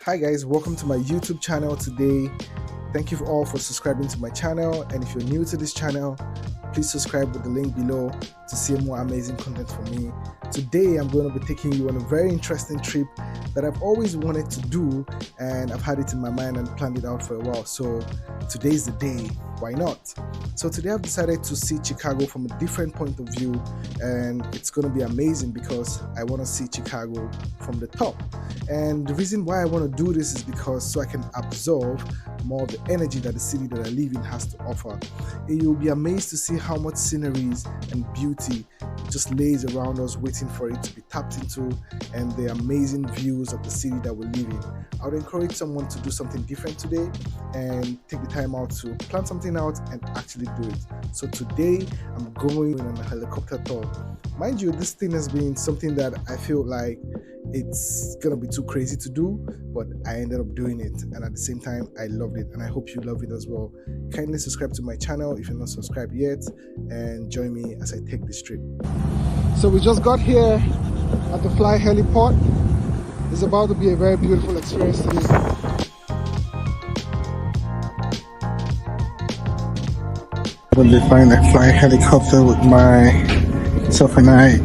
Hi guys, welcome to my YouTube channel today. Thank you all for subscribing to my channel, and if you're new to this channel, please subscribe with the link below to see more amazing content from me. Today I'm going to be taking you on a very interesting trip that I've always wanted to do, and I've had it in my mind and planned it out for a while. So today's the day, why not? So today I've decided to see Chicago from a different point of view, and it's going to be amazing because I want to see Chicago from the top. And the reason why I want to do this is because so I can absorb more of the energy that the city that I live in has to offer. And you'll be amazed to see how much sceneries and beauty just lays around us waiting for it to be tapped into, and the amazing views of the city that we live in. I would encourage someone to do something different today and take the time out to plan something out and actually do it. So today I'm going on a helicopter tour. Mind you, this thing has been something that I feel like it's gonna be too crazy to do, but I ended up doing it, and at the same time I loved it, and I hope you love it as well. Kindly subscribe to my channel if you're not subscribed yet, and join me as I take this trip. So we just got here at the Fly helipad. It's about to be a very beautiful experience today. When they find a Fly helicopter with myself and I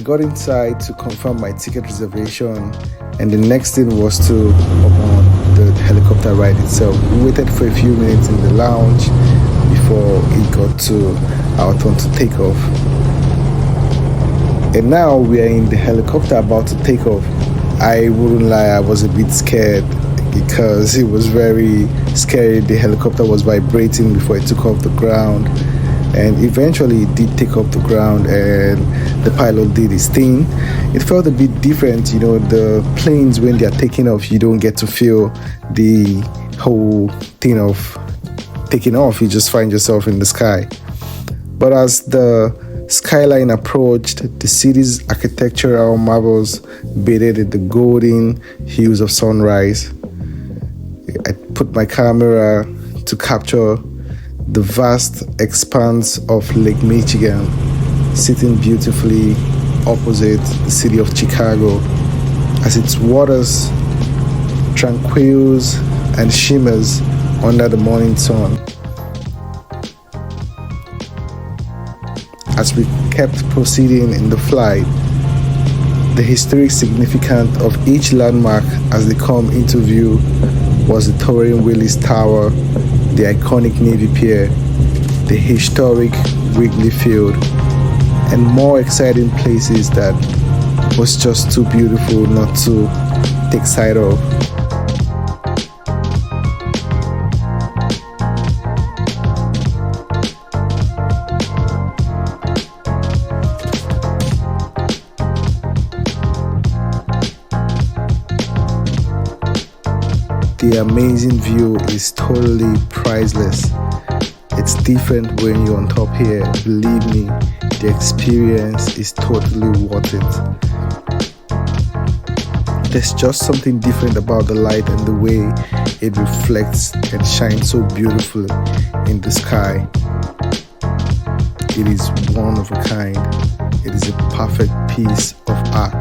got inside to confirm my ticket reservation, and the next thing was to hop on the helicopter ride itself. We waited for a few minutes in the lounge before it got to our turn to take off. And now we are in the helicopter about to take off. I wouldn't lie, I was a bit scared because it was very scary. The helicopter was vibrating before it took off the ground, and eventually it did take off the ground and the pilot did his thing. It felt a bit different, you know, the planes when they're taking off, you don't get to feel the whole thing of taking off, you just find yourself in the sky. But as the skyline approached, the city's architectural marvels bathed in the golden hues of sunrise. I put my camera to capture the vast expanse of Lake Michigan, sitting beautifully opposite the city of Chicago, as its waters tranquils and shimmers under the morning sun. As we kept proceeding in the flight, the historic significance of each landmark as they come into view was the towering Willis Tower, the iconic Navy Pier, the historic Wrigley Field, and more exciting places that was just too beautiful not to take sight of. The amazing view is totally priceless. It's different when you're on top here. Believe me, the experience is totally worth it. There's just something different about the light and the way it reflects and shines so beautifully in the sky. It is one of a kind. It is a perfect piece of art.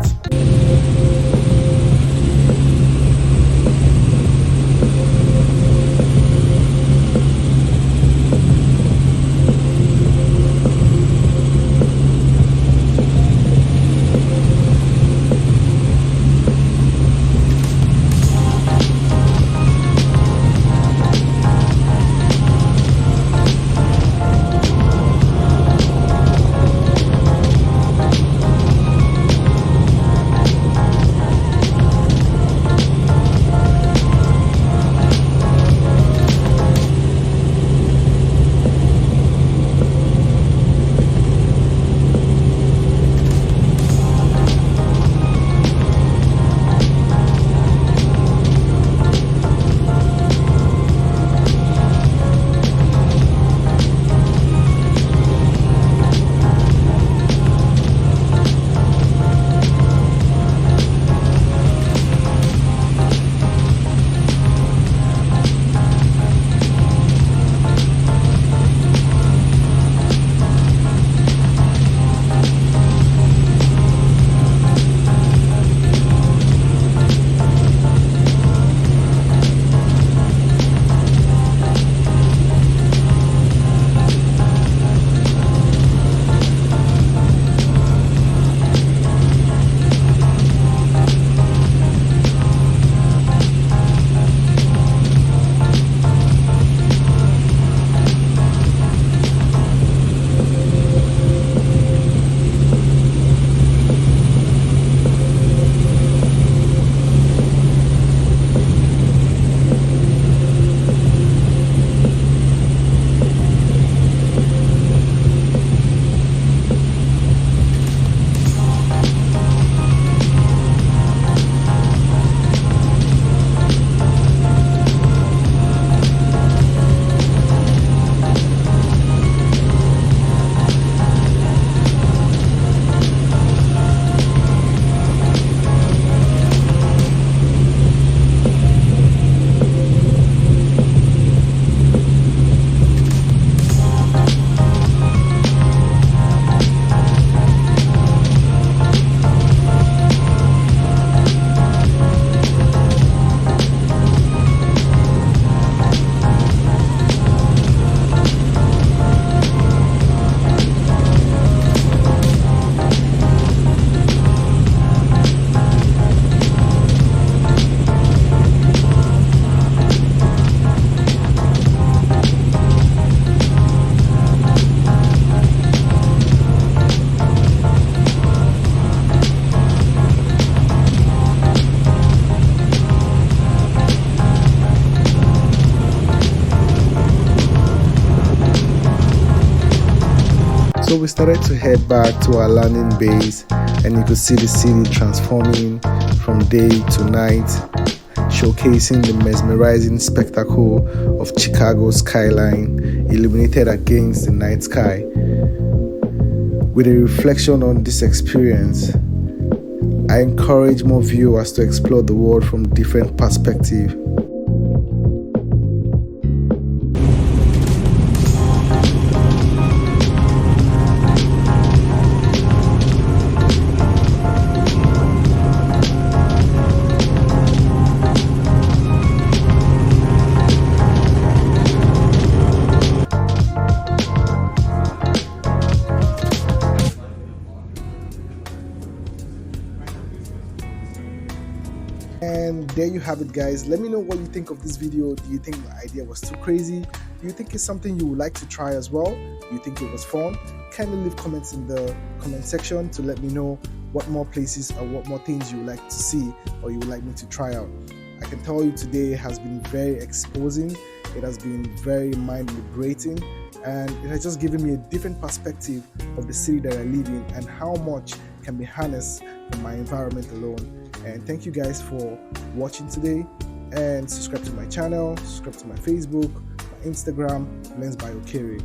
So we started to head back to our landing base, and you could see the city transforming from day to night, showcasing the mesmerizing spectacle of Chicago's skyline illuminated against the night sky. With a reflection on this experience, I encourage more viewers to explore the world from different perspectives. And there you have it, guys. Let me know what you think of this video. Do you think my idea was too crazy? Do you think it's something you would like to try as well? Do you think it was fun? Kindly leave comments in the comment section to let me know what more places or what more things you would like to see or you would like me to try out. I can tell you today has been very exposing. It has been very mind liberating, and it has just given me a different perspective of the city that I live in and how much can be harnessed from my environment alone. And thank you guys for watching today, and subscribe to my channel, subscribe to my Facebook, my Instagram, Lens by Okere.